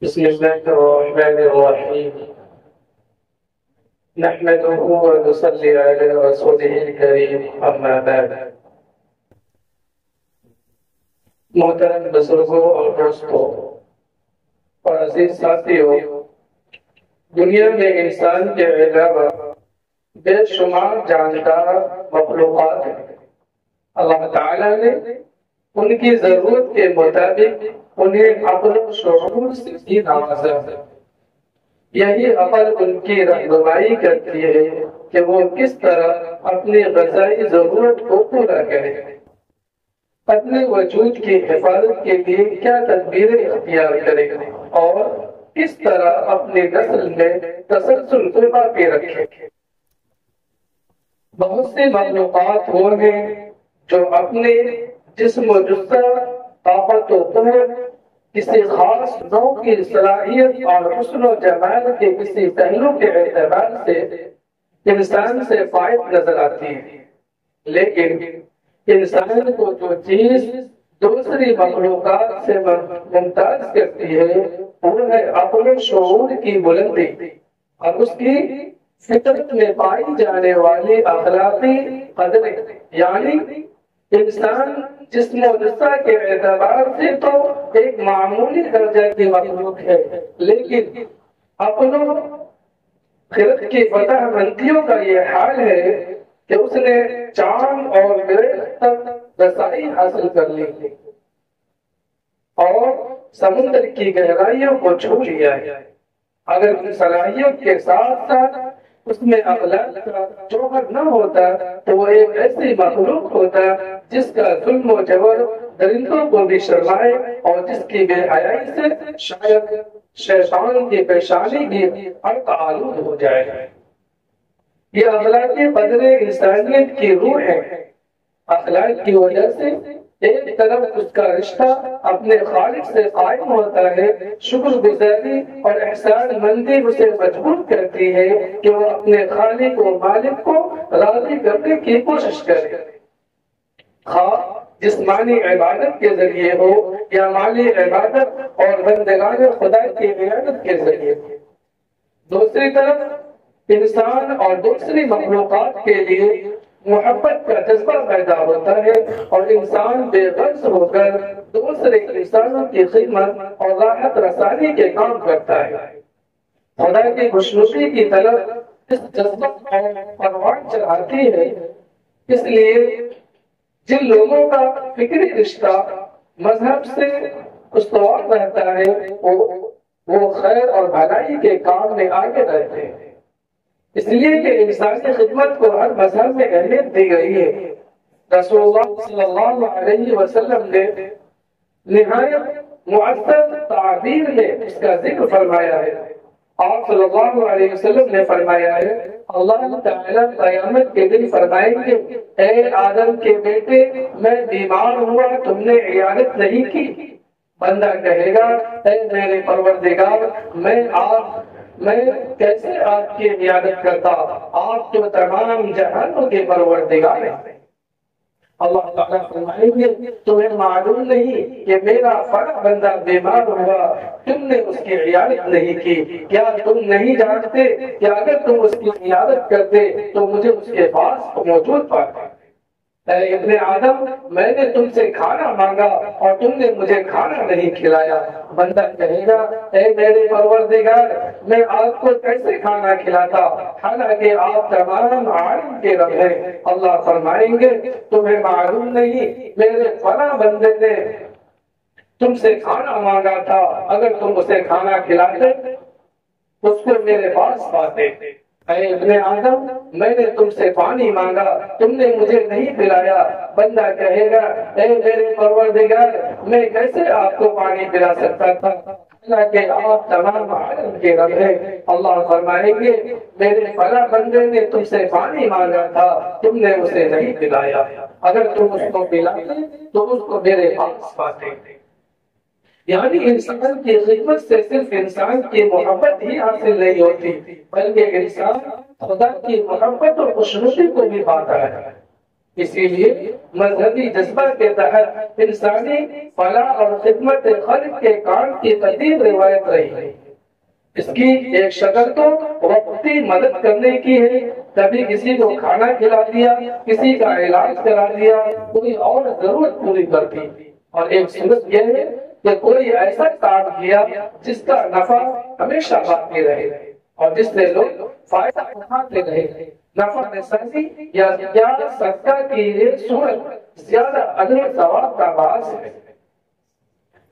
بسم الله الرحمن الرحيم. نحمده ونصلي على رسوله الكريم، أما بعد. محترم بزرگوں اور دوستوں اور عزیز ساتھیوں، دنیا میں انسان کے علاوہ بے شمار جاندار مخلوقات ہیں۔ اللہ تعالیٰ نے ان کی ضرورت کے مطابق انہیں عقل و شعور سے بھی نوازا ہے۔ یہی عقل ان کی رہنمائی کرتی ہے کہ وہ کس طرح اپنی غذائی ضرورت کو پورا کریں، اپنے وجود کی حفاظت کے لیے کیا تدبیریں اختیار کریں اور کس طرح اپنی نسل میں تسلسل کو باقی رکھیں۔ بہت سے مخلوقات وہ ہیں جو اپنے جسم و جثہ، طاقت و قوت، کسی خاص نوع کی صلاحیت اور حسن و جمال کے کسی پہلو کے اعتبار سے انسان سے فائد نظر آتی ہے، لیکن انسان کو جو چیز دوسری مخلوقات سے ممتاز کرتی ہے وہ ہے عقل و شعور کی بلندی اور اس کی فطرت میں پائی جانے والی اخلاقی قدریں۔ یعنی انسان جسم و جثہ کے اعتبار سے تو ایک معمولی درجہ کی مخلوق ہے، لیکن عقل و خرد کی فتح مندیوں کا یہ حال ہے کہ اس نے چاند اور مریخ تک رسائی حاصل کر لی اور سمندر کی گہرائیوں کو چھو لیا ہے۔ اگر ان صلاحیت کے ساتھ ساتھ اس میں اخلاق کا جوہر نہ ہوتا تو وہ ایک ایسی مخلوق ہوتا جس کا ظلم و جبر درندوں کو بھی شرمائے اور جس کی بے حیائی سے شاید شیطان کی پیشانی بھی عرق آلود ہو جائے۔ یہ اخلاقی قدریں انسانیت کی روح ہے۔ اخلاق کی وجہ سے ایک طرف اس کا رشتہ اپنے خالق سے قائم ہوتا ہے، شکر گزاری اور احسان مندی اسے مجبور کرتی ہے کہ وہ اپنے خالق و مالک کو راضی کرنے کی کوشش کرے، خواہ جسمانی عبادت کے ذریعے ہو یا مالی عبادت اور بندگان خدا کی عبادت کے ذریعے۔ دوسری طرف انسان اور دوسری مخلوقات کے لیے محبت کا جذبہ پیدا ہوتا ہے اور انسان بے غرض ہو کر دوسرے انسانوں کی خدمت اور راحت رسانی کے کام کرتا ہے۔ خدا کی خوشنودی کی طرف اس جذبہ اور پروان چڑھاتی ہے۔ اس لیے جن لوگوں کا فکری رشتہ مذہب سے استوار رہتا ہے وہ خیر اور بھلائی کے کام میں آگے رہتے ہیں، اس لیے کہ انسانی خدمت کو ہر مذہب میں اہمیت دی گئی ہے۔ رسول اللہ صلی اللہ علیہ وسلم نے نہایت مؤثر تعبیر میں اس کا ذکر فرمایا ہے۔ آپ صلی اللہ علیہ وسلم نے فرمایا ہے، اللہ تعالیٰ قیامت کے دن فرمائیں گے، اے آدم کے بیٹے، میں بیمار ہوا، تم نے عیادت نہیں کی۔ بندہ کہے گا، اے میرے پروردگار، میں کیسے آپ کی عیادت کرتا، آپ تو تمام جہانوں کے پروردگار ہیں۔ اللہ تعالیٰ فرمائیں گے، تمہیں معلوم نہیں کہ میرا فلاں بندہ بیمار ہوا، تم نے اس کی عیادت نہیں کی؟ کیا تم نہیں جانتے کہ اگر تم اس کی عیادت کرتے تو مجھے اس کے پاس موجود پاتے؟ اے ابن آدم، میں نے تم سے کھانا مانگا اور تم نے مجھے کھانا نہیں کھلایا۔ بندہ کہے گا، اے میرے پروردگار، میں آپ کو کیسے کھانا کھلاتا حالانکہ آپ تمام عالم کے رب ہیں۔ اللہ فرمائیں گے، تمہیں معلوم نہیں میرے فلاں بندے نے تم سے کھانا مانگا تھا، اگر تم اسے کھانا کھلاتے اس کو میرے پاس پاتے۔ اے ابن آدم، میں نے تم سے پانی مانگا، تم نے مجھے نہیں پلایا۔ بندہ کہے گا، اے میرے پروردگار، میں کیسے آپ کو پانی پلا سکتا تھا حالانکہ آپ تمام عالم کے رب ہیں۔ اللہ فرمائیں گے، میرے فلاں بندے نے تم سے پانی مانگا تھا، تم نے اسے نہیں پلایا، اگر تم اس کو پلاتے تو اس کو میرے پاس پاتے۔ یعنی انسان کی خدمت سے صرف انسان کی محبت ہی حاصل نہیں ہوتی، بلکہ انسان خدا کی محبت اور خوشنودی کو بھی پاتا ہے۔ اسی لیے مذہبی جذبہ کے تحت انسانی فلاح اور خدمت خلق کے کام کی قدیم روایت رہی ہے۔ اس کی ایک شکل تو وقتی مدد کرنے کی ہے، کبھی کسی کو کھانا کھلا دیا، کسی کا علاج کرا دیا، کوئی اور ضرورت پوری کر دی، اور ایک صورت یہ ہے کہ کوئی ایسا کام کیا جس کا نفع ہمیشہ باقی رہے اور جس سے لوگ فائدہ اٹھاتے رہے۔ نفع رسانی یا صدقہ کی یہ صورت زیادہ اجر و ثواب کا باعث ہے۔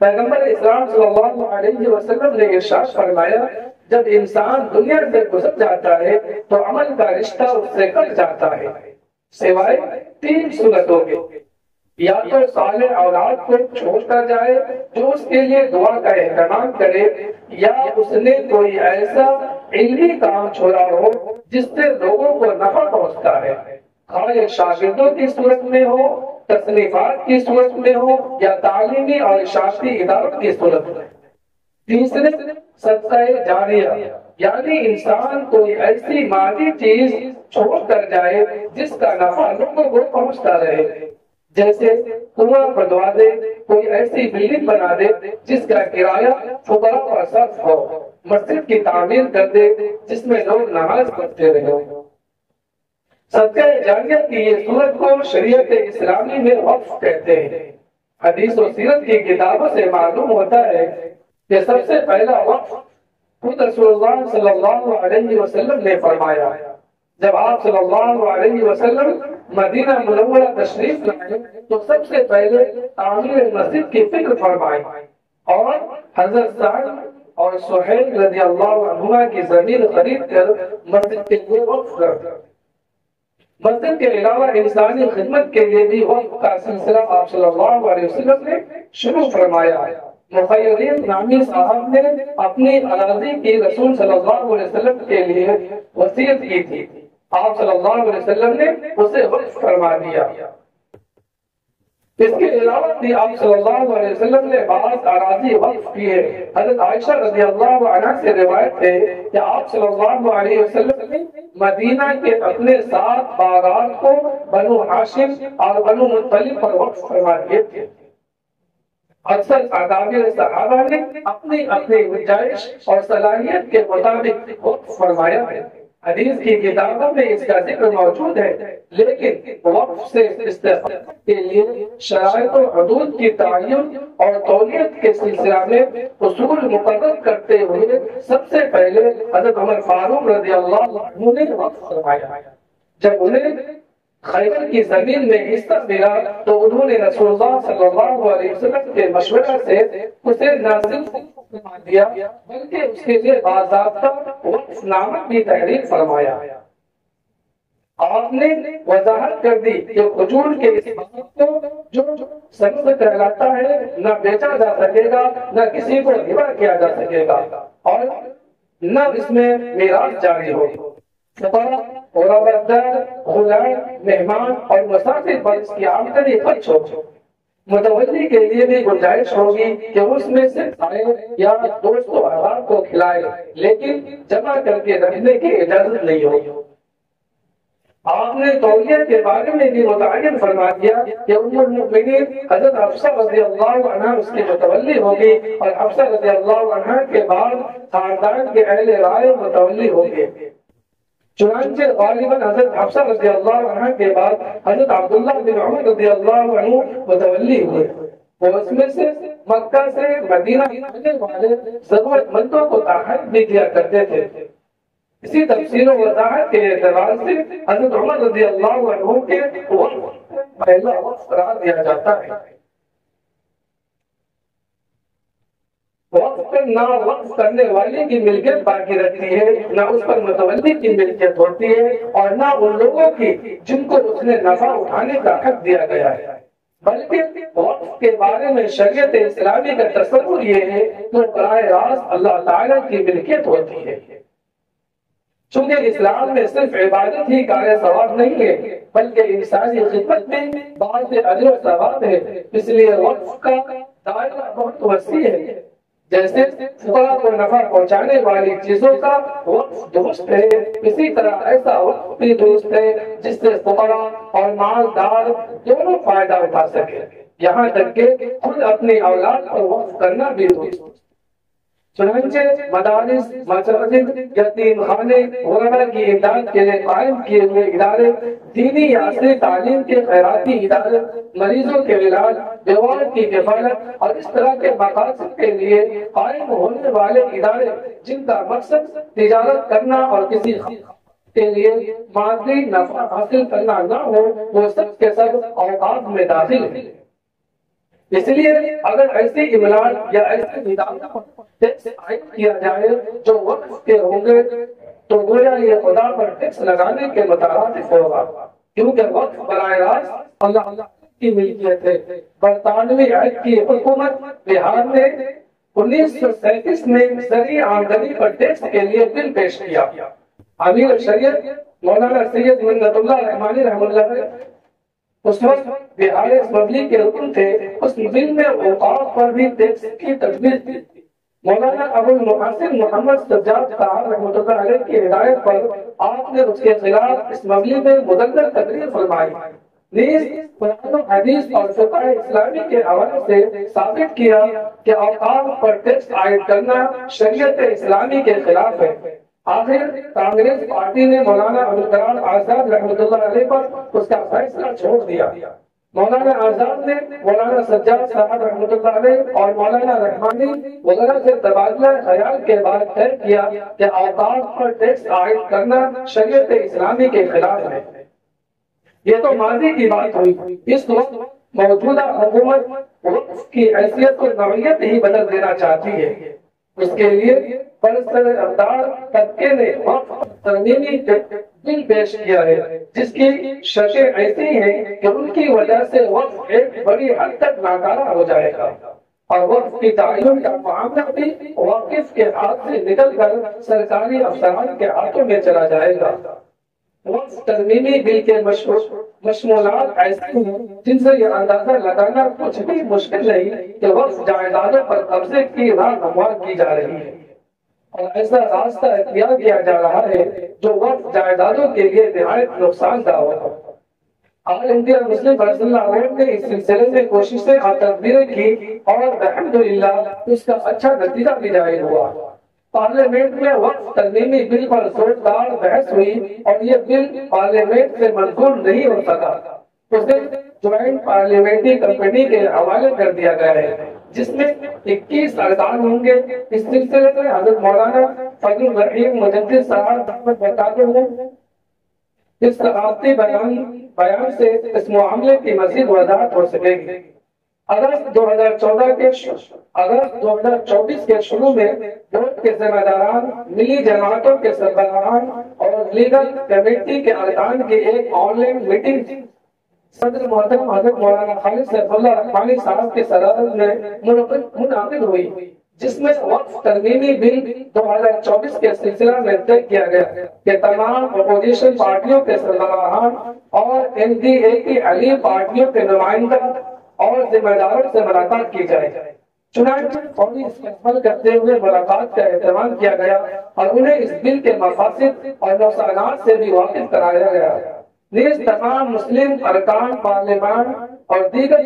پیغمبر اسلام صلی اللہ علیہ وسلم نے ارشاد فرمایا، جب انسان دنیا سے گزر جاتا ہے تو عمل کا رشتہ اس سے کٹ جاتا ہے، سوائے تین صورتوں کے، یا تو صالح اولاد کو چھوڑ کر جائے جو اس کے لیے دعا کا اہتمام کرے، یا اس نے کوئی ایسا علمی کام چھوڑا ہو جس سے لوگوں کو نفع پہنچتا ہے، خواہ شاگردوں کی صورت میں ہو، تصنیفات کی صورت میں ہو، یا تعلیمی اور اشاعتی اداروں کی صورت میں۔ تیسرے صدقہ جاریہ، یعنی انسان کوئی ایسی مادی چیز چھوڑ کر جائے جس کا نفع لوگوں کو پہنچتا رہے، جیسے کنواں کھدوا دے، کوئی ایسی بلڈنگ بنا دے جس کا کرایہ فقراء پر صرف ہو، مسجد کی تعمیر کر دے جس میں لوگ نماز پڑھتے رہے۔ صدقہ جاریہ کی یہ صورت کو شریعت اسلامی میں وقف کہتے ہیں۔ حدیث و سیرت کی کتابوں سے معلوم ہوتا ہے کہ سب سے پہلا وقف خود رسول اللہ صلی اللہ علیہ وسلم نے فرمایا۔ جب آپ صلی اللہ علیہ وسلم مدینہ منورہ تشریف لائے تو سب سے پہلے تعمیر مسجد کی فکر فرمائی اور حضرت سعد اور سہیل رضی اللہ عنہما کی زمین خرید کر مسجد کے لیے وقف کر دی۔ مسجد کے علاوہ انسانی خدمت کے لیے بھی وقف کا سلسلہ آپ صلی اللہ علیہ وسلم نے شروع فرمایا۔ مخیرین نامی صاحب نے اپنی اراضی کی رسول صلی اللہ علیہ وسلم کے لیے وصیت کی تھی، آپ صلی اللہ علیہ وسلم نے اسے وقف فرما دیا۔ اس کے علاوہ بھی آپ صلی اللہ علیہ وسلم نے بعض اراضی وقف کی ہے۔ حضرت عائشہ رضی اللہ عنہا سے روایت ہے کہ آپ صلی اللہ علیہ وسلم نے مدینہ کے اپنے 7 باغات کو بنو ہاشم اور بنو مطلب پر وقف فرما دیے تھے۔ اکثر اکابر صحابہ نے اپنی اپنی گنجائش اور صلاحیت کے مطابق وقف فرمایا ہے۔ حدیث کی کتابوں میں اس کا ذکر موجود ہے، لیکن وقف سے استفادہ کے لیے شرائط و حدود کی تعین اور تولیت کے سلسلہ میں اصول مقرر کرتے ہوئے سب سے پہلے حضرت عمر فاروق رضی اللہ عنہ نے وقف فرمایا۔ جب انہیں خیبر کی زمین میں حصہ ملا تو انہوں نے رسول اللہ صلی اللہ علیہ وسلم کے مشورہ سے اسے نہ صرف فرما دیا بلکہ اس کے لیے باضابطہ وقف نامہ بھی تحریر فرمایا۔ آپ نے وضاحت کر دی کہ کھجور کے اس باغ کو جو سبز کہلاتا ہے نہ بیچا جا سکے گا، نہ کسی کو ہبہ کیا جا سکے گا، اور نہ اس میں میراث جاری ہوگی۔ فقراء، غرباء، غلام، مہمان اور مسافر پر اس کی آمدنی خرچ ہوگی۔ متولی کے لیے بھی گنجائش ہوگی کہ اس میں سے کھائے یا دوست و احباب کو کھلائے، لیکن جمع کر کے رکھنے کی اجازت نہیں ہوگی۔ آپ نے تولیت کے بارے میں بھی متعین فرما دیا کہ ام المؤمنین حضرت حفصہ رضی اللہ عنہ اس کی متولی ہوگی، اور حفصہ رضی اللہ عنہ کے بعد خاندان کے اہل رائے متولی ہوگی۔ چنانچہ غالباً حضرت حفصہ رضی اللہ عنہ کے بعد حضرت عبداللہ بن عمر رضی اللہ عنہ متولی ہوئے۔ وہ اس میں سے مکہ سے مدینہ آنے والے ضرورت مندوں کو تحائف بھی دیا کرتے تھے۔ اسی تفصیل و وضاحت کے اعتبار سے حضرت عمر رضی اللہ عنہ کے وقف پہلا وقف قرار دیا جاتا ہے۔ وقف پر نہ وقف کرنے والے کی ملکیت باقی رہتی ہے، نہ اس پر متولی کی ملکیت ہوتی ہے، اور نہ ان لوگوں کی جن کو اس نے نفع اٹھانے کا حق دیا گیا ہے، بلکہ وقف کے بارے میں شریعت اسلامی کا تصور یہ ہے کہ براہ راست اللہ تعالیٰ کی ملکیت ہوتی ہے۔ چونکہ اسلام میں صرف عبادت ہی کار ثواب نہیں ہے بلکہ انسانی خدمت میں بعض اجر و ثواب ہے، اس لیے وقف کا دائرہ بہت وسیع ہے۔ جیسے فقراء کو نفع پہنچانے والی چیزوں کا وقف درست ہے، اسی طرح ایسا وقف بھی درست ہے جس سے فقراء اور مالدار دونوں فائدہ اٹھا سکے، یہاں تک کہ خود اپنی اولاد پر وقف کرنا بھی درست۔ چنانچہ مدارس، مساجد، یتیم خانے، غربا کی امداد کے لیے قائم کیے ہوئے ادارے، دینی یا عصری تعلیم کے خیراتی ادارے، مریضوں کے علاج، بیوار کی کفالت اور اس طرح کے مقاصد کے لیے قائم ہونے والے ادارے جن کا مقصد تجارت کرنا اور کسی کے لیے مادی نفع حاصل کرنا نہ ہو، وہ سب کے سب اوقاف میں داخل ہیں۔ اس لیے اگر ایسی املاک یا ایسے اداروں پر ٹیکس عائد کیا جائے جو وقف کے ہوں گے تو گویا یہ خدا پر ٹیکس لگانے کے مترادف ہوگا، کیونکہ وقف براہ راست اللہ کی ملکیت ہے۔ برطانوی عہد کی حکومت بہار نے 1937 میں زرعی آمدنی پر ٹیکس کے لیے بل پیش کیا۔ امیر شریعت مولانا سید منت اللہ رحمانی رحمۃ اللہ علیہ اس وقت بہار اسمبلی کے رکن تھے، اس بل میں اوقاف پر بھی ٹیکس کی تجویز کی تھی۔ مولانا ابو المحسن محمد سجاد صاحب رحمۃ اللہ علیہ کی ہدایت پر آپ نے اس کے خلاف اسمبلی میں مدلل تقریر فرمائی، نیز قرآن و حدیث اور فقہ اسلامی کے حوالے سے ثابت کیا کہ اوقاف پر ٹیکس عائد کرنا شریعت اسلامی کے خلاف ہے۔ آخر کانگریس پارٹی نے مولانا ابوالکلام آزاد رحمۃ اللہ علیہ پر اس کا فیصلہ چھوڑ دیا۔ مولانا آزاد نے مولانا سجاد صاحب رحمۃ اللہ علیہ اور مولانا رحمانی وغیرہ سے تبادلہ خیال کے بعد طے کیا کہ اوقاف پر ٹیکس عائد کرنا شریعت اسلامی کے خلاف ہے۔ یہ تو ماضی کی بات ہوئی، اس وقت موجودہ حکومت وقف کی حیثیت اور نوعیت ہی بدل دینا چاہتی ہے۔ اس کے لیے پرسر افدار طبقے نے وقف ترمیمی بل پیش کیا ہے جس کی شرطیں ایسی ہیں کہ ان کی وجہ سے وقف ایک بڑی حد تک ناکارہ ہو جائے گا اور وقف کی تعین کا معاملہ بھی واقف کے ہاتھ سے نکل کر سرکاری افسران کے ہاتھوں میں چلا جائے گا۔ وقف ترمیمی بل کے مشمولات ایسے ہیں جن سے یہ اندازہ لگانا کچھ بھی مشکل نہیں کہ وقف جائیدادوں پر قبضے کی راہ ہموار کی جا رہی ہے اور ایسا راستہ اختیار کیا جا رہا ہے جو وقف جائیدادوں کے لیے نہایت نقصان دہ ہوگا۔ آل انڈیا مسلم پرسنل اوارڈ نے اس سلسلے میں کوششیں اور تدبیریں کی اور الحمدللہ اس کا اچھا نتیجہ بھی ظاہر ہوا۔ پارلیمنٹ میں وقف ترمیمی بل پر زوردار بحث ہوئی اور یہ بل پارلیمنٹ سے منظور نہیں ہو سکا، اسے جوائنٹ پارلیمنٹری کمیٹی کے حوالے کر دیا گیا ہے جس میں 21 ارکان ہوں گے۔ اس سلسلے میں حضرت مولانا فضل الرحیم مجدد صاحب بتاتے ہیں اس ثقافتی بیان سے اس معاملے کی مزید وضاحت ہو سکے گی۔ اگست 2024 کے شروع میں بورڈ کے ذمہ داران، ملی جماعتوں کے سربراہان اور لیگل کمیٹی کے ارکان کی ایک آن لائن میٹنگ صدر محترم حضرت مولانا خالد سیف اللہ رحمانی صاحب کی صدارت میں منعقد ہوئی، جس میں وقف ترمیمی بل 2024 کے سلسلہ میں طے کیا گیا کہ تمام اپوزیشن پارٹیوں کے سربراہان اور NDA کی علی پارٹیوں کے نمائندہ اور ذمہ داروں سے ملاقات کی جائے۔ چنانچہ فوری استقبال کرتے ہوئے ملاقات کا اہتمام کیا گیا اور انہیں اس بل کے مقاصد اور نقصانات سے بھی واقف کرایا گیا۔ نیز تمام مسلم ارکان پارلیمان اور دیگر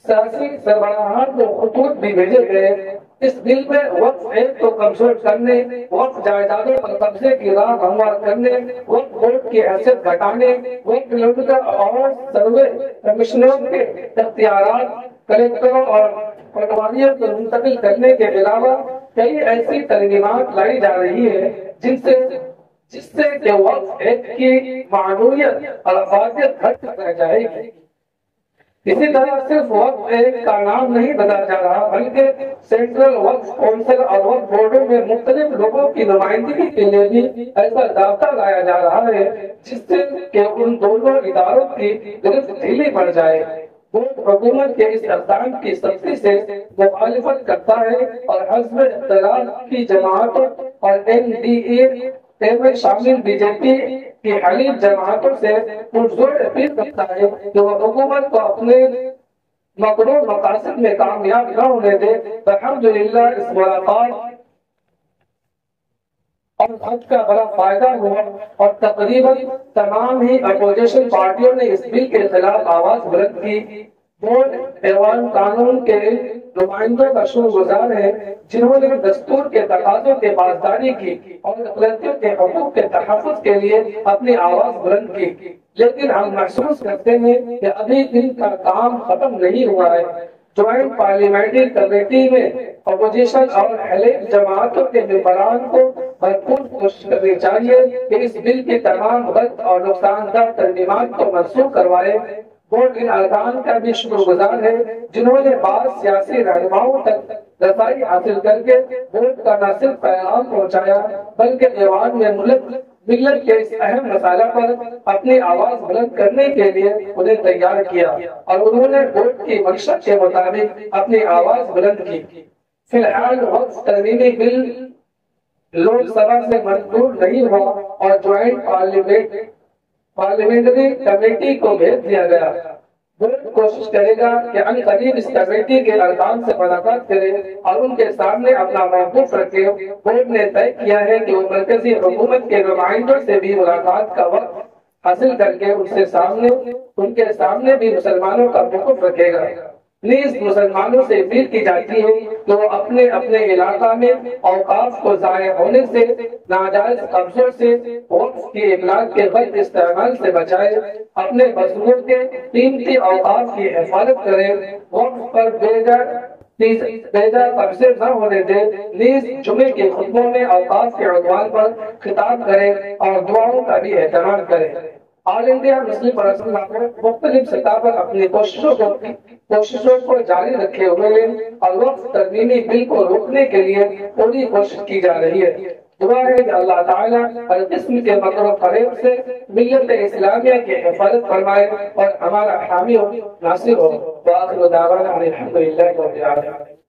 سیاسی سربراہان کو خطوط بھی بھیجے گئے۔ اس بل میں وقف ایکٹ کو کمزور کرنے، وقف جائیدادوں پر قبضے کی راہ ہموار کرنے، وقف بورڈ کی حیثیت گھٹانے، وقف لوٹر اور سروے کمشنروں کے اختیارات کلکٹروں اور پٹواریوں کو منتقل کرنے کے علاوہ کئی ایسی ترمیمات لائی جا رہی ہے جس سے کہ وقف ایکٹ کی معنویت اور افادیت گھٹ رہ جائے گی۔ اسی طرح صرف وقف ایکٹ کا نام نہیں بدلا جا رہا بلکہ سینٹرل وقف کونسل اور وقف بورڈوں میں مختلف لوگوں کی نمائندگی کے لیے بھی ایسا ضابطہ لایا جا رہا ہے جس سے کہ ان دونوں اداروں کی گرفت ڈھیلی پڑ جائے۔ بورڈ حکومت کے اس اقدام کی سختی سے مخالفت کرتا ہے اور حزب اختلاف کی جماعتوں اور NDA میں شامل BJP کی حلیف جماعتوں سے پرزور اپیل کرتا ہے کہ وہ حکومت کو اپنے مقروض مقاصد میں کامیاب نہ ہونے دے۔ الحمدللہ اس ملاقات اور خط کا بڑا فائدہ ہوا اور تقریباً تمام ہی اپوزیشن پارٹیوں نے اس بل کے خلاف آواز بلند کی۔ بورڈ ایوان قانون کے نمائندوں کا شکر گزار ہے جنہوں نے دستور کے تقاضوں کے پاسداری کی اور اقلیتوں کے حقوق کے تحفظ کے لیے اپنی آواز بلند کی، لیکن ہم محسوس کرتے ہیں کہ ابھی ان کا کام ختم نہیں ہوا ہے۔ جوائنٹ پارلیمنٹری کمیٹی میں اپوزیشن اور حلیف جماعتوں کے ممبران کو بھرپور کوشش کرنی چاہیے کہ اس بل کی تمام غلط اور نقصان دہ ترمیمات کو منسوخ کروائے۔ بورڈ ان ارکان کا بھی شکر گزار ہے جنہوں نے بعض سیاسی رہنماؤں تک رسائی حاصل کر کے بورڈ کا نہ صرف پیغام پہنچایا بلکہ ایوان میں ملت کے اس اہم مسئلہ پر اپنی آواز بلند کرنے کے لیے انہیں تیار کیا اور انہوں نے بورڈ کی منشا کے مطابق اپنی آواز بلند کی۔ فی الحال وقف ترمیمی بل لوک سبھا سے منظور نہیں ہوا اور جوائنٹ پارلیمنٹری کمیٹی کو بھیج دیا گیا۔ بورڈ کوشش کرے گا کہ ان قریب اس کمیٹی کے ارکان سے ملاقات کرے اور ان کے سامنے اپنا موقف رکھے۔ بورڈ نے طے کیا ہے کہ وہ مرکزی حکومت کے نمائندوں سے بھی ملاقات کا وقت حاصل کر کے ان کے سامنے بھی مسلمانوں کا موقف رکھے گا۔ نیز مسلمانوں سے اپیل کی جاتی ہے کہ وہ اپنے اپنے علاقہ میں اوقاف کو ضائع ہونے سے، ناجائز قبضوں سے، وقف کی ابلاغ کے غلط استعمال سے بچائے، اپنے مظلوموں کے قیمتی اوقاف کی حفاظت کرے، وقف پر بیجا قبضے نہ ہونے دے، نیز جمعے کے خطبوں میں اوقاف کے عنوان پر خطاب کرے اور دعاؤں کا بھی اہتمام کرے۔ آل انڈیا مسلم پرسنل مختلف سطح پر اپنی کوششوں کو جاری رکھے ہوئے اور وقف ترمیمی بل کو روکنے کے لیے پوری کوشش کی جا رہی ہے۔ دعا ہے کہ اللہ تعالیٰ ہر قسم کے مکر و فریب سے ملت اسلامیہ کی حفاظت فرمائے اور ہمارا حامی و ناصر ہو۔ وآخر دعوانا الحمدللہ رب العالمین۔